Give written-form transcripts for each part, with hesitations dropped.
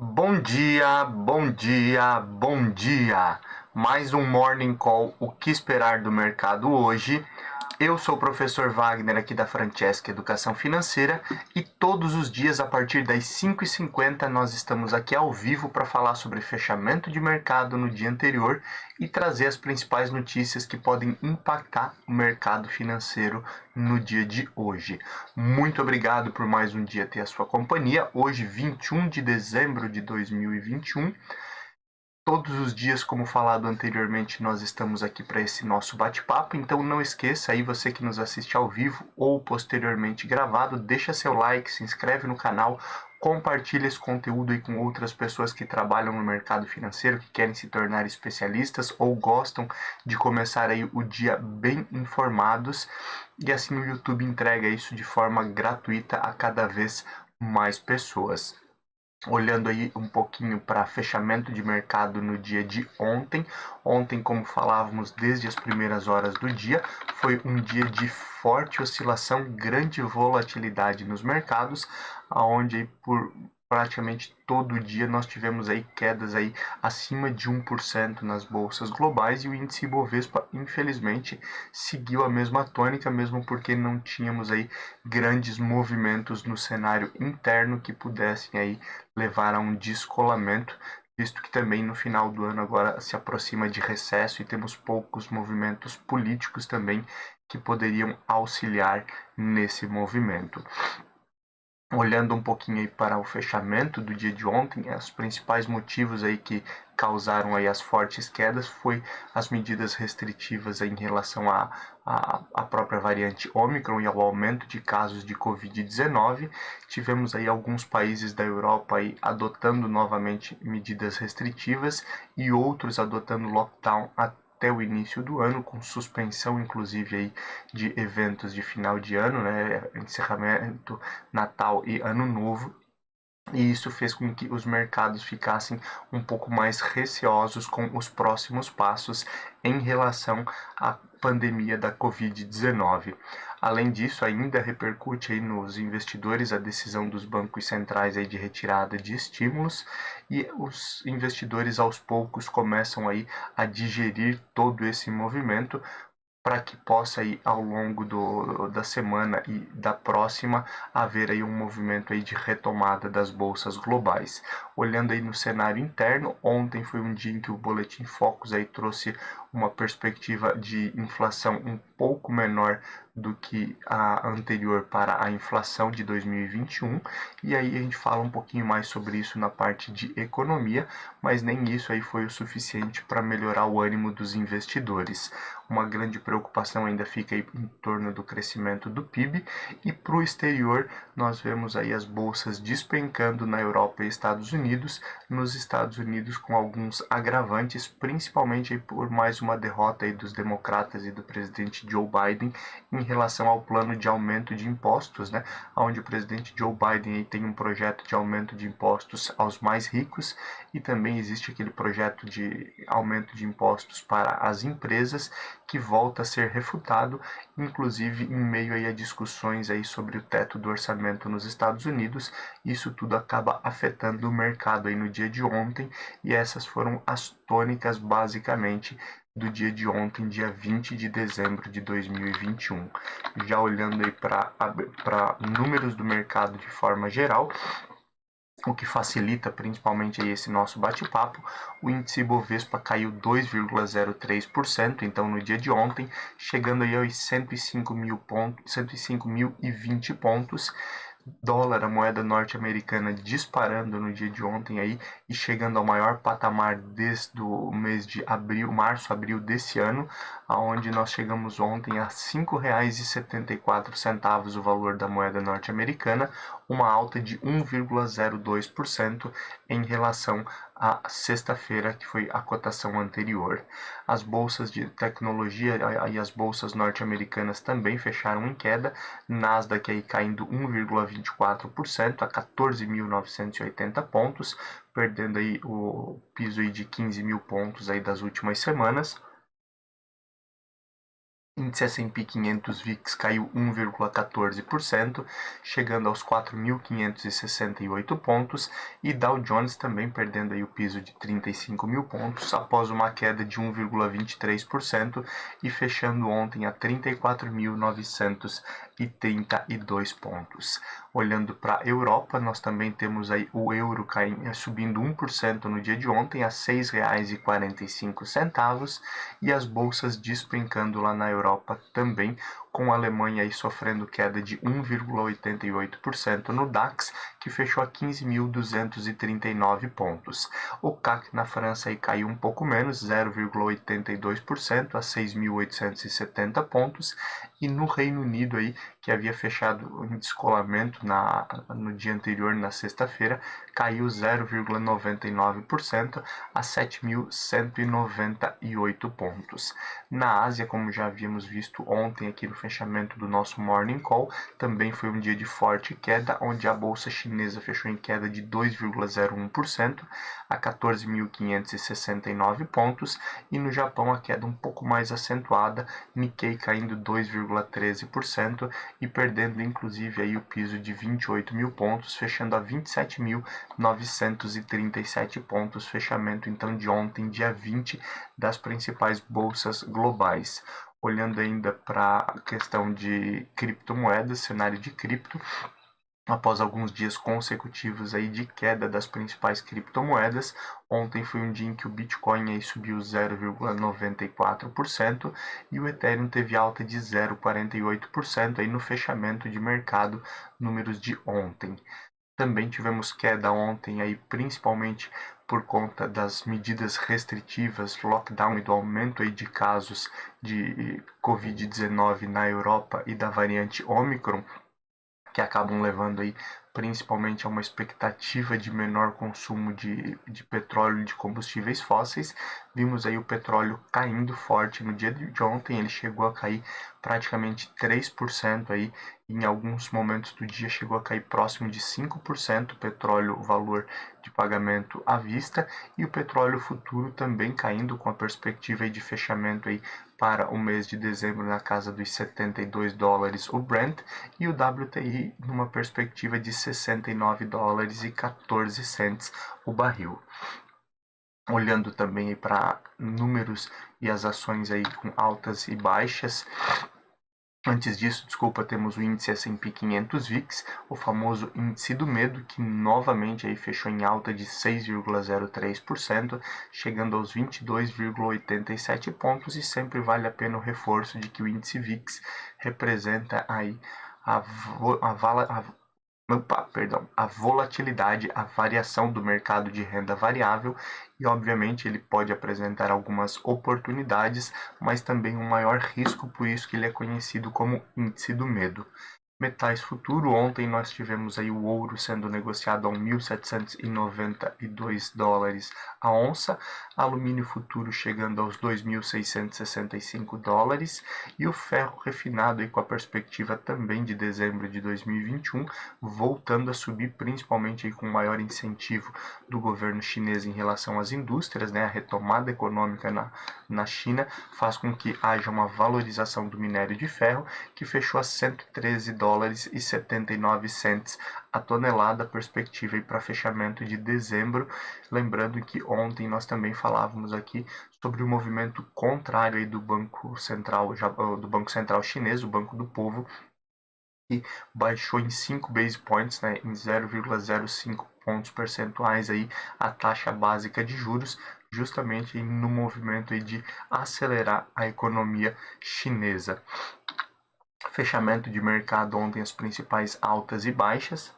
Bom dia, bom dia, bom dia! Mais um Morning Call, o que esperar do mercado hoje? Eu sou o professor Wagner aqui da Francesca Educação Financeira e todos os dias a partir das 5h50 nós estamos aqui ao vivo para falar sobre fechamento de mercado no dia anterior e trazer as principais notícias que podem impactar o mercado financeiro no dia de hoje. Muito obrigado por mais um dia ter a sua companhia. Hoje, 21 de dezembro de 2021. Todos os dias, como falado anteriormente, nós estamos aqui para esse nosso bate-papo, então não esqueça aí, você que nos assiste ao vivo ou posteriormente gravado, deixa seu like, se inscreve no canal, compartilha esse conteúdo aí com outras pessoas que trabalham no mercado financeiro, que querem se tornar especialistas ou gostam de começar aí o dia bem informados, e assim o YouTube entrega isso de forma gratuita a cada vez mais pessoas. Olhando aí um pouquinho para fechamento de mercado no dia de ontem. Ontem, como falávamos desde as primeiras horas do dia, foi um dia de forte oscilação, grande volatilidade nos mercados, aonde por praticamente todo dia nós tivemos aí quedas aí acima de 1% nas bolsas globais, e o índice Bovespa, infelizmente, seguiu a mesma tônica, mesmo porque não tínhamos aí grandes movimentos no cenário interno que pudessem aí levar a um descolamento, visto que também no final do ano agora se aproxima de recesso e temos poucos movimentos políticos também que poderiam auxiliar nesse movimento. Olhando um pouquinho aí para o fechamento do dia de ontem, os principais motivos aí que causaram aí as fortes quedas foi as medidas restritivas aí em relação à própria variante Ômicron e ao aumento de casos de Covid-19. Tivemos aí alguns países da Europa aí adotando novamente medidas restritivas e outros adotando lockdown até o início do ano, com suspensão inclusive aí de eventos de final de ano, né, encerramento, Natal e Ano Novo. E isso fez com que os mercados ficassem um pouco mais receosos com os próximos passos em relação à pandemia da Covid-19. Além disso, ainda repercute aí nos investidores a decisão dos bancos centrais aí de retirada de estímulos, e os investidores aos poucos começam aí a digerir todo esse movimento, para que possa aí ao longo da semana e da próxima haver aí um movimento aí de retomada das bolsas globais. Olhando aí no cenário interno, ontem foi um dia em que o Boletim Focus aí trouxe uma perspectiva de inflação um pouco menor do que a anterior para a inflação de 2021, e aí a gente fala um pouquinho mais sobre isso na parte de economia, mas nem isso aí foi o suficiente para melhorar o ânimo dos investidores. Uma grande preocupação ainda fica aí em torno do crescimento do PIB, e para o exterior nós vemos aí as bolsas despencando na Europa e Estados Unidos, nos Estados Unidos com alguns agravantes, principalmente aí por mais uma derrota aí dos democratas e do presidente Joe Biden em relação ao plano de aumento de impostos, né, onde o presidente Joe Biden aí tem um projeto de aumento de impostos aos mais ricos, e também existe aquele projeto de aumento de impostos para as empresas, que volta a ser refutado, inclusive em meio aí a discussões aí sobre o teto do orçamento nos Estados Unidos. Isso tudo acaba afetando o mercado aí no dia de ontem, e essas foram as tônicas basicamente do dia de ontem, dia 20 de dezembro de 2021. Já olhando aí para números do mercado de forma geral, o que facilita principalmente aí esse nosso bate-papo, o índice Bovespa caiu 2,03%, então no dia de ontem, chegando aí aos 105.000 pontos, 105.020 pontos. Dólar, a moeda norte-americana, disparando no dia de ontem aí e chegando ao maior patamar desde o mês de abril, março, abril desse ano, aonde nós chegamos ontem a R$ 5,74 o valor da moeda norte-americana, uma alta de 1,02% em relação à sexta-feira, que foi a cotação anterior. As bolsas de tecnologia e as bolsas norte-americanas também fecharam em queda, Nasdaq aí caindo 1,24% a 14.980 pontos, perdendo aí o piso aí de 15 mil pontos aí das últimas semanas. Índice S&P 500 VIX caiu 1,14%, chegando aos 4.568 pontos, e Dow Jones também perdendo aí o piso de 35 mil pontos após uma queda de 1,23% e fechando ontem a 34.932 pontos. Olhando para a Europa, nós também temos aí o euro subindo 1% no dia de ontem a R$ 6,45 e as bolsas despencando lá na Europa também, com a Alemanha aí sofrendo queda de 1,88% no DAX, que fechou a 15.239 pontos. O CAC na França aí caiu um pouco menos, 0,82% a 6.870 pontos, e no Reino Unido aí, que havia fechado em descolamento no dia anterior, na sexta-feira, caiu 0,99% a 7.198 pontos. Na Ásia, como já havíamos visto ontem aqui no fechamento do nosso Morning Call, também foi um dia de forte queda, onde a bolsa chinesa fechou em queda de 2,01% a 14.569 pontos, e no Japão a queda um pouco mais acentuada, Nikkei caindo 2,13% e perdendo inclusive aí o piso de 28 mil pontos, fechando a 27.937 pontos, fechamento então de ontem, dia 20, das principais bolsas globais. Olhando ainda para a questão de criptomoedas, cenário de cripto, após alguns dias consecutivos aí de queda das principais criptomoedas, ontem foi um dia em que o Bitcoin aí subiu 0,94% e o Ethereum teve alta de 0,48% aí no fechamento de mercado, números de ontem. Também tivemos queda ontem aí, principalmente por conta das medidas restritivas, lockdown e do aumento aí de casos de Covid-19 na Europa e da variante Omicron, que acabam levando aí principalmente a uma expectativa de menor consumo de petróleo e de combustíveis fósseis. Vimos aí o petróleo caindo forte no dia de ontem, ele chegou a cair praticamente 3% aí, em alguns momentos do dia chegou a cair próximo de 5% o petróleo, o valor de pagamento à vista, e o petróleo futuro também caindo, com a perspectiva aí de fechamento aí para o mês de dezembro na casa dos $72 o Brent, e o WTI numa perspectiva de $69,14 o barril. Olhando também para números e as ações aí com altas e baixas. Antes disso, temos o índice S&P 500 VIX, o famoso índice do medo, que novamente aí fechou em alta de 6,03%, chegando aos 22,87 pontos, e sempre vale a pena o reforço de que o índice VIX representa aí a volatilidade, a variação do mercado de renda variável, e obviamente ele pode apresentar algumas oportunidades, mas também um maior risco, por isso que ele é conhecido como índice do medo. Metais futuro, ontem nós tivemos aí o ouro sendo negociado a $1.792 a onça, alumínio futuro chegando aos $2.665, e o ferro refinado aí com a perspectiva também de dezembro de 2021, voltando a subir, principalmente aí com maior incentivo do governo chinês em relação às indústrias, né? A retomada econômica na China faz com que haja uma valorização do minério de ferro, que fechou a $113,79 a tonelada, perspectiva para fechamento de dezembro. Lembrando que ontem nós também falávamos aqui sobre o movimento contrário aí do Banco Central chinês, o Banco do Povo, que baixou em 5 base points, né, em 0,05 pontos percentuais aí a taxa básica de juros, justamente no movimento aí de acelerar a economia chinesa. Fechamento de mercado ontem, as principais altas e baixas.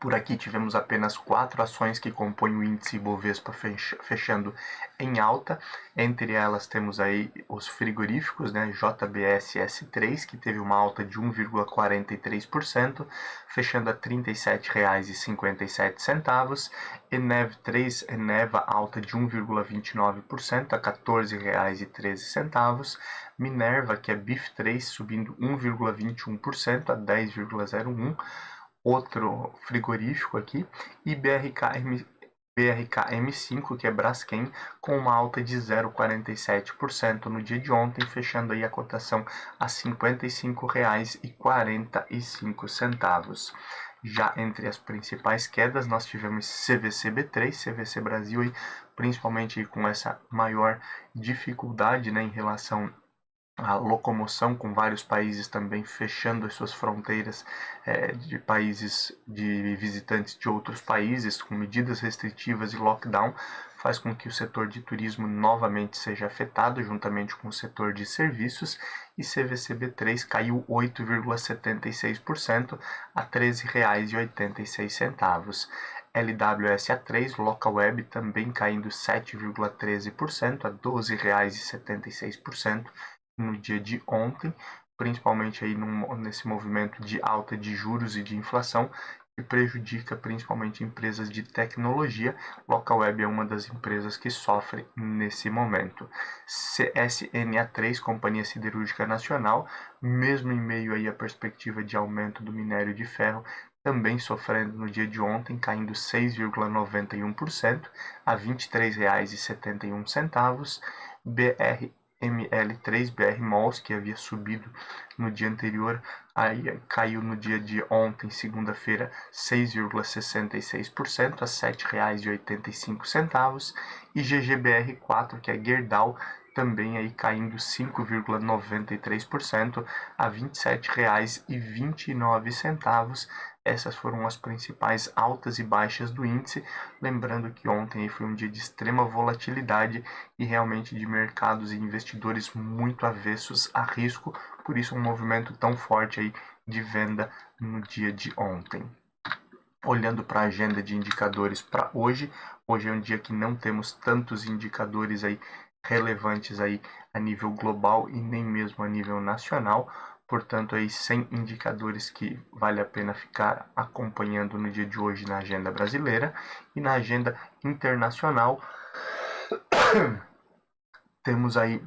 Por aqui tivemos apenas 4 ações que compõem o índice Bovespa fechando em alta. Entre elas temos aí os frigoríficos, né? JBS S3, que teve uma alta de 1,43%, fechando a R$ 37,57. Eneva alta de 1,29% a R$ 14,13. Minerva, que é BIF3, subindo 1,21% a 10,01%. Outro frigorífico aqui, e BRKM5, que é Braskem, com uma alta de 0,47% no dia de ontem, fechando aí a cotação a R$ 55,45. Já entre as principais quedas, nós tivemos CVC-B3, CVC Brasil, aí, principalmente aí com essa maior dificuldade, né, em relação a locomoção, com vários países também fechando as suas fronteiras de países, de visitantes de outros países, com medidas restritivas e lockdown, faz com que o setor de turismo novamente seja afetado, juntamente com o setor de serviços, e CVCB3 caiu 8,76% a R$ 13,86. LWSA3, Local Web, também caindo 7,13% a R$ 12,76% no dia de ontem, principalmente aí nesse movimento de alta de juros e de inflação, que prejudica principalmente empresas de tecnologia. Localweb é uma das empresas que sofre nesse momento. CSNA3, Companhia Siderúrgica Nacional, mesmo em meio aí à perspectiva de aumento do minério de ferro, também sofrendo no dia de ontem, caindo 6,91% a R$ 23,71. ML3 BR Malls, que havia subido no dia anterior, aí caiu no dia de ontem, segunda-feira, 6,66% a R$ 7,85. E GGBR4, que é Gerdau, também aí caindo 5,93% a R$ 27,29. Essas foram as principais altas e baixas do índice. Lembrando que ontem foi um dia de extrema volatilidade e realmente de mercados e investidores muito avessos a risco, por isso um movimento tão forte aí de venda no dia de ontem. Olhando para a agenda de indicadores para hoje é um dia que não temos tantos indicadores aí relevantes aí a nível global e nem mesmo a nível nacional. Portanto, aí 100 indicadores que vale a pena ficar acompanhando no dia de hoje na agenda brasileira. E na agenda internacional, temos aí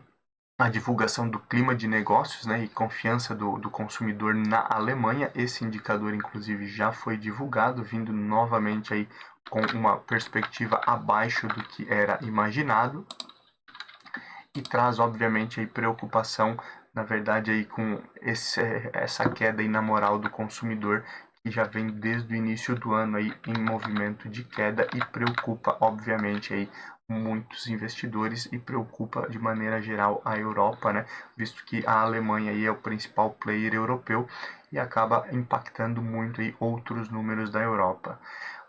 a divulgação do clima de negócios, né, e confiança do consumidor na Alemanha. Esse indicador, inclusive, já foi divulgado, vindo novamente aí com uma perspectiva abaixo do que era imaginado, e traz, obviamente, aí preocupação, na verdade, aí com essa queda aí na moral do consumidor, que já vem desde o início do ano aí em movimento de queda e preocupa, obviamente, aí muitos investidores e preocupa de maneira geral a Europa, né? Visto que a Alemanha aí é o principal player europeu e acaba impactando muito aí outros números da Europa.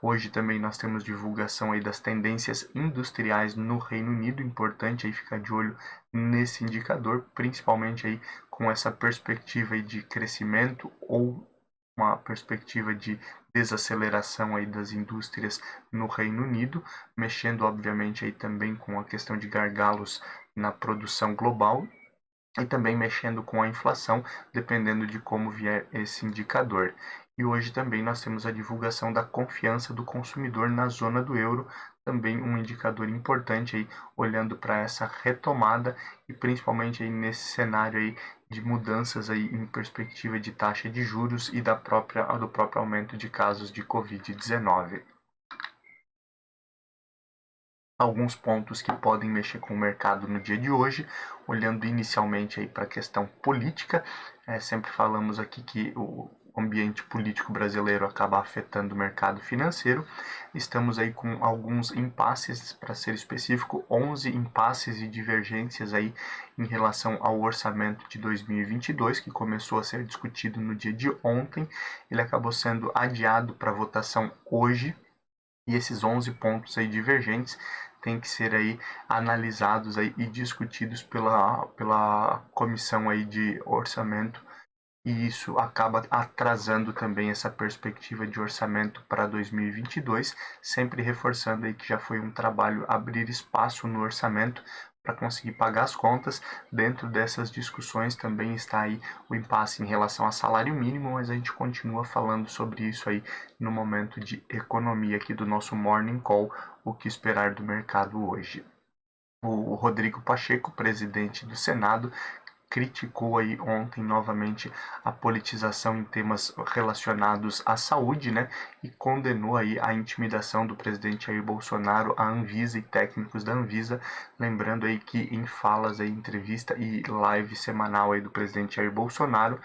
Hoje também nós temos divulgação aí das tendências industriais no Reino Unido, importante aí ficar de olho nesse indicador, principalmente aí com essa perspectiva aí de crescimento ou uma perspectiva de desaceleração aí das indústrias no Reino Unido, mexendo obviamente aí também com a questão de gargalos na produção global e também mexendo com a inflação, dependendo de como vier esse indicador. E hoje também nós temos a divulgação da confiança do consumidor na zona do euro, também um indicador importante aí, olhando para essa retomada e principalmente aí nesse cenário aí de mudanças aí em perspectiva de taxa de juros e do próprio aumento de casos de Covid-19. Alguns pontos que podem mexer com o mercado no dia de hoje, olhando inicialmente aí para a questão política. Sempre falamos aqui que o ambiente político brasileiro acaba afetando o mercado financeiro. Estamos aí com alguns impasses, para ser específico, 11 impasses e divergências aí em relação ao orçamento de 2022, que começou a ser discutido no dia de ontem. Ele acabou sendo adiado para votação hoje, e esses 11 pontos aí divergentes têm que ser aí analisados aí e discutidos pela comissão aí de orçamento, e isso acaba atrasando também essa perspectiva de orçamento para 2022, sempre reforçando aí que já foi um trabalho abrir espaço no orçamento para conseguir pagar as contas. Dentro dessas discussões também está aí o impasse em relação a salário mínimo, mas a gente continua falando sobre isso aí no momento de economia aqui do nosso Morning Call, o que esperar do mercado hoje. O Rodrigo Pacheco, presidente do Senado, criticou aí ontem novamente a politização em temas relacionados à saúde, né, e condenou aí a intimidação do presidente Jair Bolsonaro à Anvisa e técnicos da Anvisa, lembrando aí que em falas aí, entrevista e live semanal aí do presidente Jair Bolsonaro,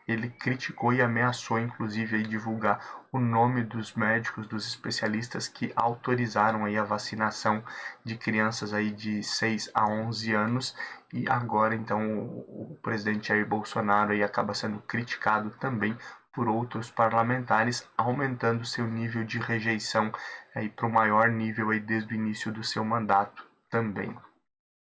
ele criticou e ameaçou, inclusive, aí, divulgar o nome dos médicos, dos especialistas que autorizaram aí a vacinação de crianças aí de 6 a 11 anos. E agora, então, o presidente Jair Bolsonaro aí acaba sendo criticado também por outros parlamentares, aumentando seu nível de rejeição para o maior nível aí desde o início do seu mandato também.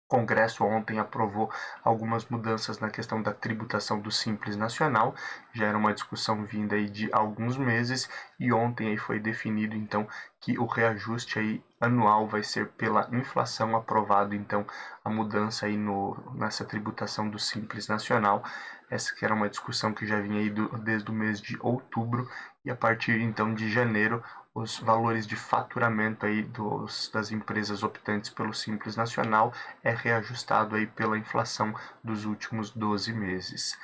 O Congresso ontem aprovou algumas mudanças na questão da tributação do Simples Nacional, já era uma discussão vinda aí de alguns meses e ontem aí foi definido então que o reajuste aí anual vai ser pela inflação, aprovado então a mudança aí nessa tributação do Simples Nacional. Essa que era uma discussão que já vinha aí desde o mês de outubro e a partir então de janeiro os valores de faturamento aí das empresas optantes pelo Simples Nacional é reajustado aí pela inflação dos últimos 12 meses.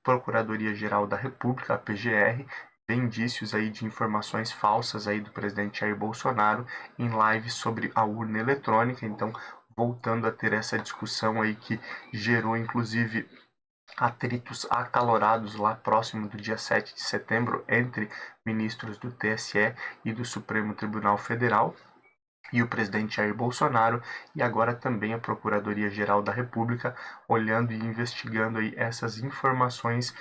Procuradoria-Geral da República, a PGR, vê indícios aí de informações falsas aí do presidente Jair Bolsonaro em lives sobre a urna eletrônica, então voltando a ter essa discussão aí que gerou inclusive atritos acalorados lá próximo do dia 7 de setembro entre ministros do TSE e do Supremo Tribunal Federal e o presidente Jair Bolsonaro, e agora também a Procuradoria-Geral da República olhando e investigando aí essas informações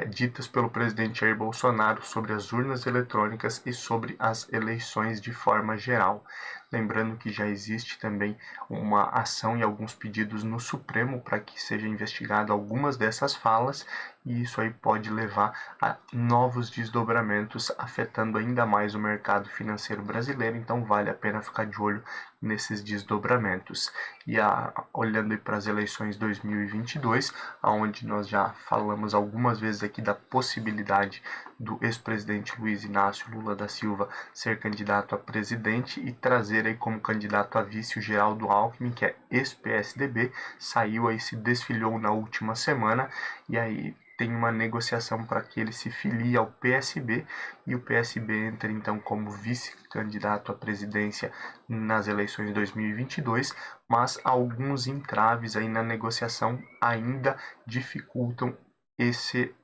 ditas pelo presidente Jair Bolsonaro sobre as urnas eletrônicas e sobre as eleições de forma geral. Lembrando que já existe também uma ação e alguns pedidos no Supremo para que seja investigado algumas dessas falas, e isso aí pode levar a novos desdobramentos afetando ainda mais o mercado financeiro brasileiro, então vale a pena ficar de olho nesses desdobramentos. E olhando para as eleições 2022, onde nós já falamos algumas vezes aqui da possibilidade do ex-presidente Luiz Inácio Lula da Silva ser candidato a presidente e trazer aí como candidato a vice o Geraldo Alckmin, que é ex-PSDB, saiu aí, se desfiliou na última semana, e aí tem uma negociação para que ele se filie ao PSB e o PSB entre então como vice-candidato à presidência nas eleições de 2022, mas alguns entraves aí na negociação ainda dificultam esse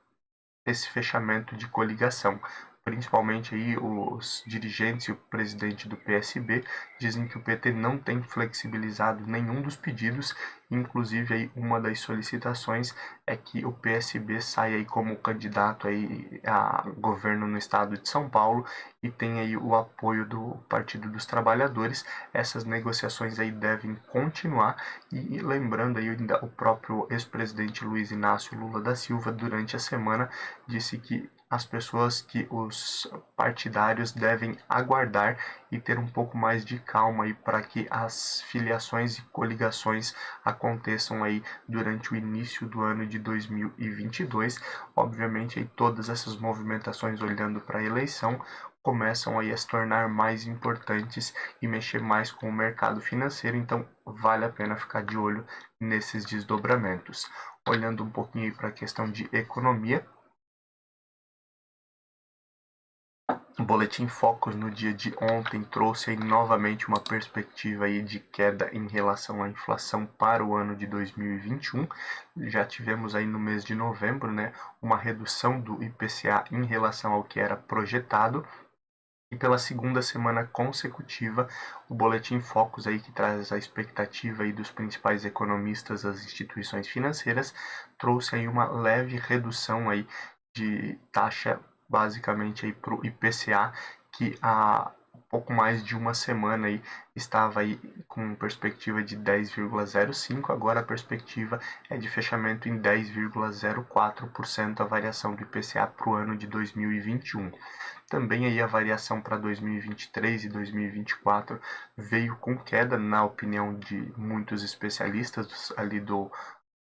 fechamento de coligação. Principalmente aí os dirigentes e o presidente do PSB dizem que o PT não tem flexibilizado nenhum dos pedidos, inclusive aí uma das solicitações é que o PSB saia aí como candidato aí a governo no estado de São Paulo e tenha aí o apoio do Partido dos Trabalhadores. Essas negociações aí devem continuar e lembrando aí ainda o próprio ex-presidente Luiz Inácio Lula da Silva durante a semana disse que as pessoas, que os partidários devem aguardar e ter um pouco mais de calma aí para que as filiações e coligações aconteçam aí durante o início do ano de 2022. Obviamente aí todas essas movimentações olhando para a eleição começam aí a se tornar mais importantes e mexer mais com o mercado financeiro, então vale a pena ficar de olho nesses desdobramentos. Olhando um pouquinho para a questão de economia, o Boletim Focus no dia de ontem trouxe aí novamente uma perspectiva aí de queda em relação à inflação para o ano de 2021. Já tivemos aí no mês de novembro, né, uma redução do IPCA em relação ao que era projetado. E pela segunda semana consecutiva, o Boletim Focus aí que traz a expectativa aí dos principais economistas das instituições financeiras trouxe aí uma leve redução aí de taxa basicamente aí para o IPCA, que há pouco mais de uma semana aí estava aí com perspectiva de 10,05, agora a perspectiva é de fechamento em 10,04% a variação do IPCA para o ano de 2021. Também aí a variação para 2023 e 2024 veio com queda, na opinião de muitos especialistas ali do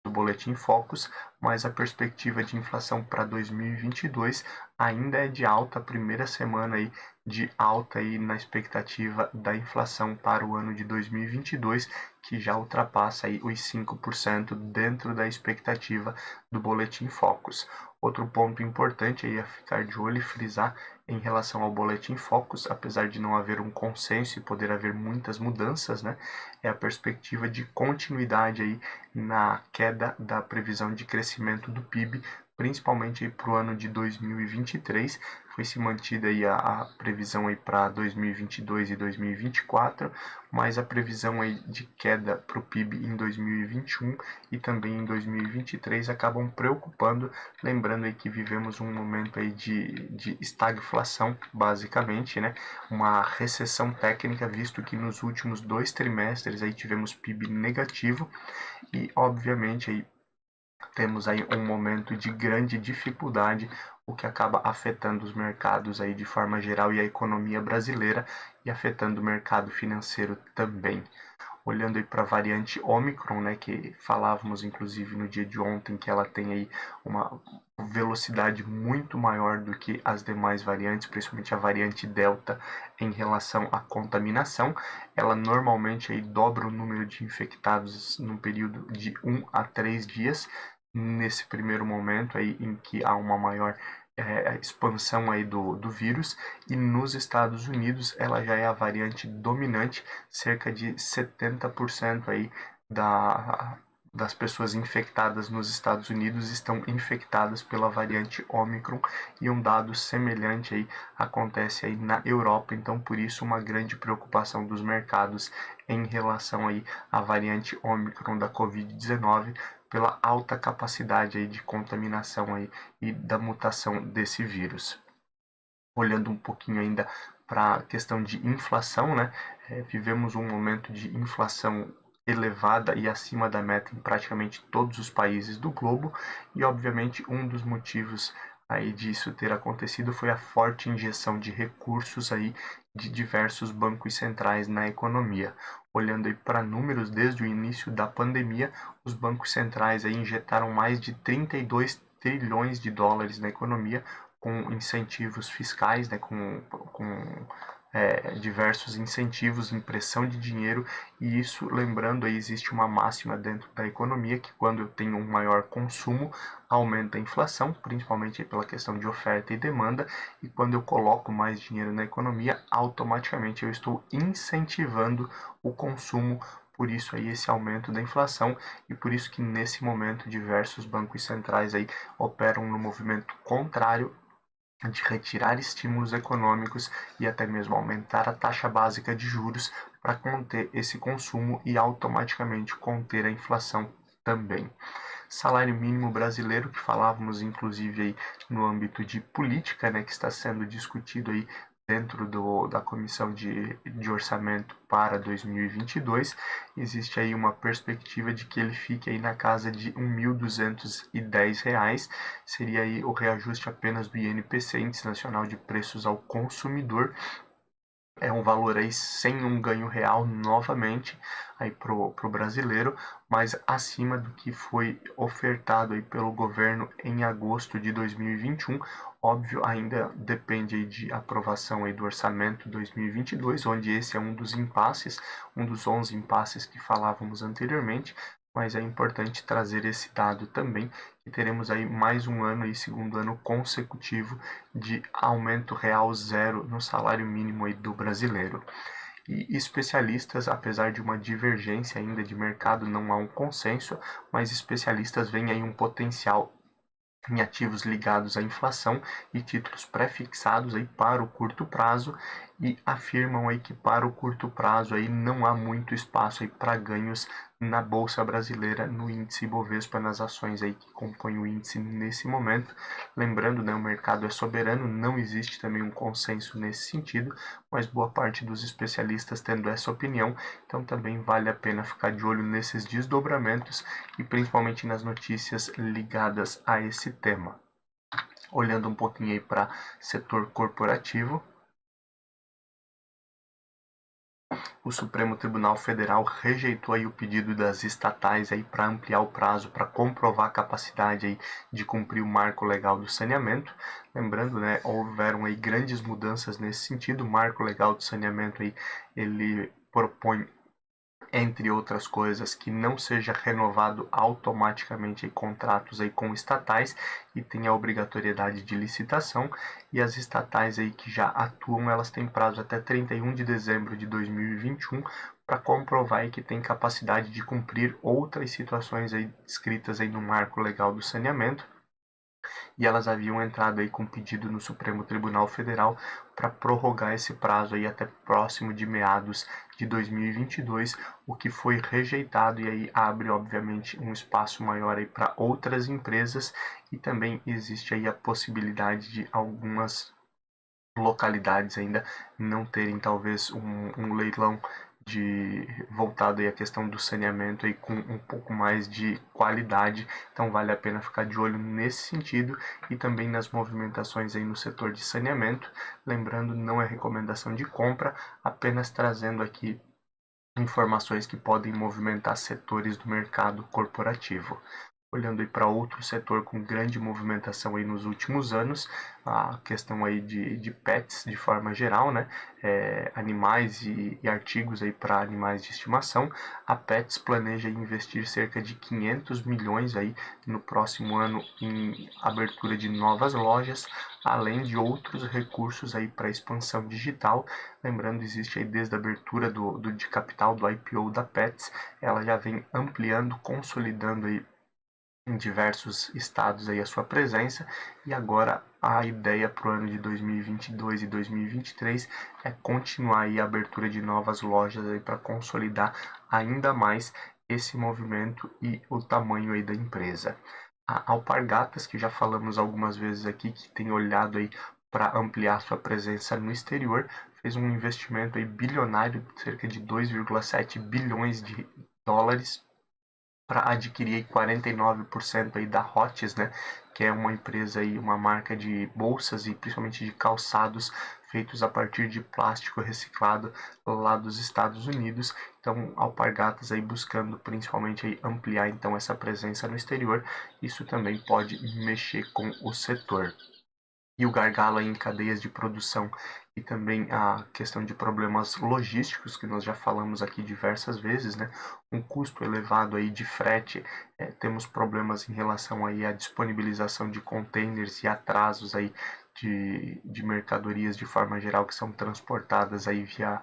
do Boletim Focus, mas a perspectiva de inflação para 2022 ainda é de alta, a primeira semana aí de alta aí na expectativa da inflação para o ano de 2022, que já ultrapassa aí os 5% dentro da expectativa do Boletim Focus. Outro ponto importante aí a ficar de olho e frisar em relação ao Boletim Focus, apesar de não haver um consenso e poder haver muitas mudanças, né, é a perspectiva de continuidade aí na queda da previsão de crescimento do PIB, principalmente para o ano de 2023. Foi se mantida aí a previsão aí para 2022 e 2024, mas a previsão aí de queda para o PIB em 2021 e também em 2023 acabam preocupando, lembrando aí que vivemos um momento aí de estagflação, basicamente, né? Uma recessão técnica, visto que nos últimos 2 trimestres aí tivemos PIB negativo e, obviamente, aí temos aí um momento de grande dificuldade, o que acaba afetando os mercados aí de forma geral e a economia brasileira e afetando o mercado financeiro também. Olhando aí para a variante Omicron, né, que falávamos inclusive no dia de ontem, que ela tem aí uma velocidade muito maior do que as demais variantes, principalmente a variante Delta em relação à contaminação. Ela normalmente aí dobra o número de infectados num período de 1 a 3 dias, nesse primeiro momento aí em que há uma maior expansão aí do vírus, e nos Estados Unidos ela já é a variante dominante, cerca de 70% aí das pessoas infectadas nos Estados Unidos estão infectadas pela variante Omicron, e um dado semelhante aí acontece aí na Europa. Então, por isso, uma grande preocupação dos mercados em relação aí à variante Omicron da Covid-19, pela alta capacidade aí de contaminação aí e da mutação desse vírus. Olhando um pouquinho ainda para a questão de inflação, né? Vivemos um momento de inflação elevada e acima da meta em praticamente todos os países do globo, e obviamente um dos motivos aí disso ter acontecido foi a forte injeção de recursos aí de diversos bancos centrais na economia. Olhando aí para números, desde o início da pandemia, os bancos centrais aí injetaram mais de 32 trilhões de dólares na economia, com incentivos fiscais, né, com diversos incentivos, impressão de dinheiro, e isso, lembrando, aí existe uma máxima dentro da economia, que quando eu tenho um maior consumo, aumenta a inflação, principalmente pela questão de oferta e demanda, e quando eu coloco mais dinheiro na economia, automaticamente eu estou incentivando o consumo. Por isso aí esse aumento da inflação, e por isso que nesse momento diversos bancos centrais aí operam no movimento contrário, de retirar estímulos econômicos e até mesmo aumentar a taxa básica de juros para conter esse consumo e automaticamente conter a inflação também. Salário mínimo brasileiro, que falávamos inclusive aí no âmbito de política, né, que está sendo discutido aí dentro da Comissão de Orçamento para 2022, existe aí uma perspectiva de que ele fique aí na casa de R$ 1.210, seria aí o reajuste apenas do INPC, Índice Nacional de Preços ao Consumidor. É um valor aí sem um ganho real novamente aí pro brasileiro, mas acima do que foi ofertado aí pelo governo em agosto de 2021. Óbvio, ainda depende aí de aprovação aí do orçamento 2022, onde esse é um dos impasses, um dos 11 impasses que falávamos anteriormente, mas é importante trazer esse dado também, que teremos aí mais um ano e segundo ano consecutivo de aumento real zero no salário mínimo aí do brasileiro. E especialistas, apesar de uma divergência ainda de mercado, não há um consenso, mas especialistas veem aí um potencial em ativos ligados à inflação e títulos pré-fixados aí para o curto prazo, e afirmam aí que para o curto prazo aí não há muito espaço aí para ganhos na bolsa brasileira, no índice Bovespa, nas ações aí que compõem o índice nesse momento. Lembrando, né, o mercado é soberano, não existe também um consenso nesse sentido, mas boa parte dos especialistas tendo essa opinião, então também vale a pena ficar de olho nesses desdobramentos e principalmente nas notícias ligadas a esse tema. Olhando um pouquinho aí para setor corporativo, o Supremo Tribunal Federal rejeitou aí o pedido das estatais aí para ampliar o prazo para comprovar a capacidade aí de cumprir o marco legal do saneamento. Lembrando, né, houveram aí grandes mudanças nesse sentido. O marco legal do saneamento aí, ele propõe, entre outras coisas, que não seja renovado automaticamente aí, contratos aí com estatais e tenha a obrigatoriedade de licitação, e as estatais aí que já atuam, elas têm prazo até 31 de dezembro de 2021 para comprovar aí que tem capacidade de cumprir outras situações aí descritas aí no marco legal do saneamento, e elas haviam entrado aí com pedido no Supremo Tribunal Federal para prorrogar esse prazo aí até próximo de meados de 2022, o que foi rejeitado, e aí abre obviamente um espaço maior aí para outras empresas, e também existe aí a possibilidade de algumas localidades ainda não terem talvez um leilão voltado aí à questão do saneamento aí com um pouco mais de qualidade. Então vale a pena ficar de olho nesse sentido e também nas movimentações aí no setor de saneamento. Lembrando, não é recomendação de compra, apenas trazendo aqui informações que podem movimentar setores do mercado corporativo. Olhando aí para outro setor com grande movimentação aí nos últimos anos, a questão aí de pets de forma geral, né? Animais e artigos aí para animais de estimação. A Pets planeja investir cerca de 500 milhões aí no próximo ano em abertura de novas lojas, além de outros recursos aí para expansão digital. Lembrando, existe aí desde a abertura de capital do IPO da Pets, ela já vem ampliando, consolidando aí em diversos estados aí a sua presença, e agora a ideia para o ano de 2022 e 2023 é continuar aí a abertura de novas lojas aí para consolidar ainda mais esse movimento e o tamanho aí da empresa. A Alpargatas, que já falamos algumas vezes aqui, que tem olhado aí para ampliar sua presença no exterior, fez um investimento aí bilionário, cerca de 2,7 bilhões de dólares, para adquirir 49% aí da Hotz, né, que é uma empresa aí, uma marca de bolsas e principalmente de calçados feitos a partir de plástico reciclado lá dos Estados Unidos. Então, Alpargatas aí buscando principalmente aí ampliar então essa presença no exterior. Isso também pode mexer com o setor. E o gargalo aí em cadeias de produção e também a questão de problemas logísticos, que nós já falamos aqui diversas vezes, né? Um custo elevado aí de frete, temos problemas em relação aí à disponibilização de containers e atrasos aí de mercadorias de forma geral que são transportadas aí via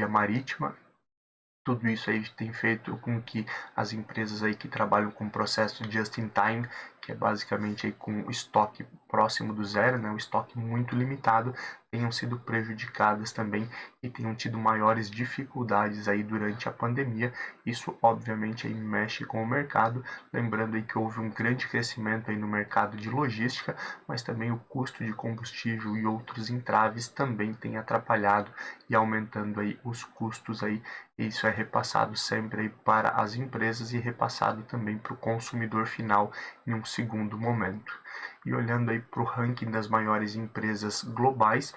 marítima. Tudo isso aí tem feito com que as empresas aí que trabalham com o processo just in time, que é basicamente aí com estoque próximo do zero, né, um estoque muito limitado, tenham sido prejudicadas também e tenham tido maiores dificuldades aí durante a pandemia. Isso obviamente aí mexe com o mercado, lembrando aí que houve um grande crescimento aí no mercado de logística, mas também o custo de combustível e outros entraves também tem atrapalhado e aumentando aí os custos aí. Isso é repassado sempre aí para as empresas e repassado também para o consumidor final em um segundo momento. E olhando aí para o ranking das maiores empresas globais,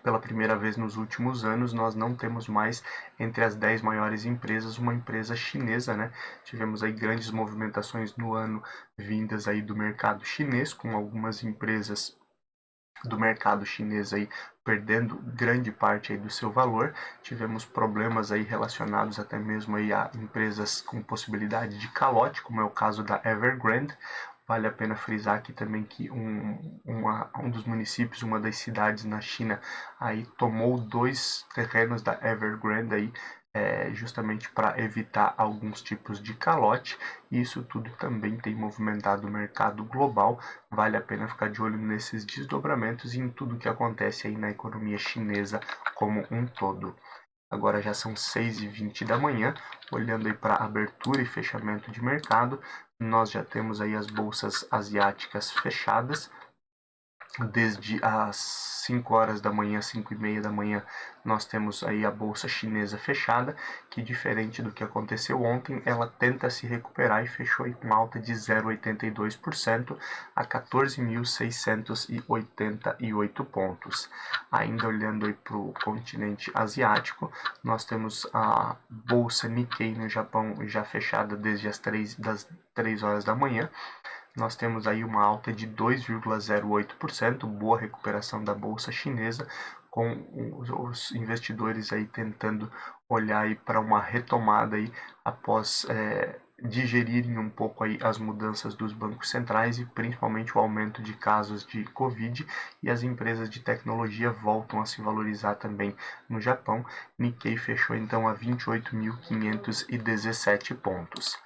pela primeira vez nos últimos anos, nós não temos mais entre as 10 maiores empresas uma empresa chinesa, né? Tivemos aí grandes movimentações no ano vindas aí do mercado chinês, com algumas empresas do mercado chinês aí perdendo grande parte aí do seu valor. Tivemos problemas aí relacionados até mesmo aí a empresas com possibilidade de calote, como é o caso da Evergrande. Vale a pena frisar aqui também que um dos municípios, uma das cidades na China, aí tomou 2 terrenos da Evergrande aí, justamente para evitar alguns tipos de calote. Isso tudo também tem movimentado o mercado global. Vale a pena ficar de olho nesses desdobramentos e em tudo que acontece aí na economia chinesa como um todo. Agora já são 6h20 da manhã, olhando aí para abertura e fechamento de mercado, nós já temos aí as bolsas asiáticas fechadas. Desde as 5 horas da manhã, 5 e meia da manhã, nós temos aí a bolsa chinesa fechada, que diferente do que aconteceu ontem, ela tenta se recuperar e fechou aí com alta de 0,82% a 14.688 pontos. Ainda olhando aí para o continente asiático, nós temos a bolsa Nikkei no Japão já fechada desde as 3 horas da manhã. Nós temos aí uma alta de 2,08%, boa recuperação da bolsa chinesa, com os investidores aí tentando olhar aí para uma retomada aí após digerirem um pouco aí as mudanças dos bancos centrais e principalmente o aumento de casos de Covid, e as empresas de tecnologia voltam a se valorizar também no Japão. Nikkei fechou então a 28.517 pontos.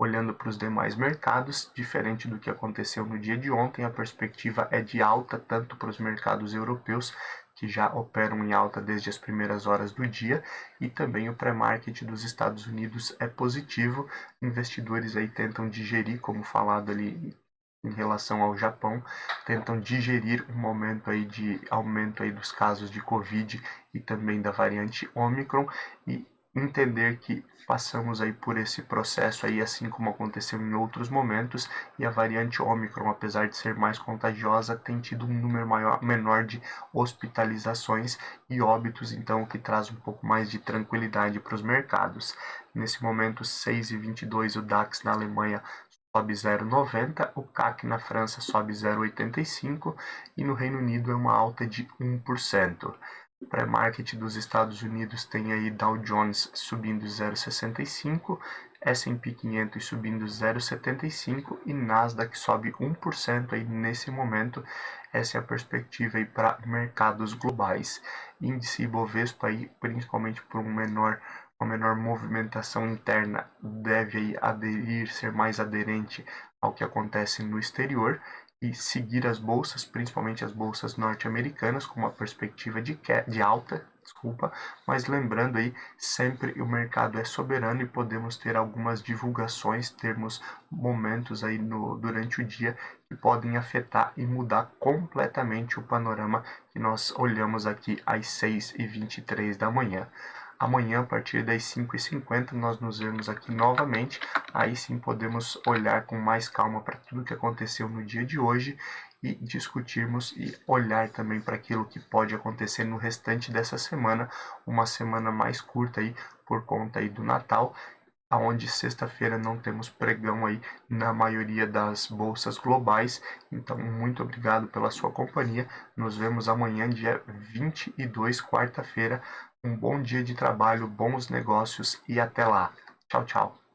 Olhando para os demais mercados, diferente do que aconteceu no dia de ontem, a perspectiva é de alta tanto para os mercados europeus, que já operam em alta desde as primeiras horas do dia, e também o pré-market dos Estados Unidos é positivo. Investidores aí tentam digerir, como falado ali em relação ao Japão, tentam digerir um momento aí de aumento aí dos casos de Covid e também da variante Omicron, e entender que passamos aí por esse processo aí, assim como aconteceu em outros momentos, e a variante Omicron, apesar de ser mais contagiosa, tem tido um número menor de hospitalizações e óbitos, então o que traz um pouco mais de tranquilidade para os mercados. Nesse momento, 6,22 o DAX na Alemanha sobe 0,90, o CAC na França sobe 0,85 e no Reino Unido é uma alta de 1%. O pré-market dos Estados Unidos tem aí Dow Jones subindo 0,65, S&P 500 subindo 0,75 e Nasdaq sobe 1% aí nesse momento. Essa é a perspectiva aí para mercados globais. Índice Ibovespa aí, principalmente por uma menor movimentação interna, deve aí aderir, ser mais aderente ao que acontece no exterior e seguir as bolsas, principalmente as bolsas norte-americanas, com uma perspectiva de alta, mas lembrando aí, sempre o mercado é soberano e podemos ter algumas divulgações, termos momentos aí durante o dia que podem afetar e mudar completamente o panorama que nós olhamos aqui às 6h23 da manhã. Amanhã, a partir das 5h50, nós nos vemos aqui novamente. Aí sim podemos olhar com mais calma para tudo que aconteceu no dia de hoje e discutirmos e olhar também para aquilo que pode acontecer no restante dessa semana, uma semana mais curta aí por conta aí do Natal, aonde sexta-feira não temos pregão aí na maioria das bolsas globais. Então, muito obrigado pela sua companhia. Nos vemos amanhã, dia 22, quarta-feira. Um bom dia de trabalho, bons negócios e até lá. Tchau, tchau.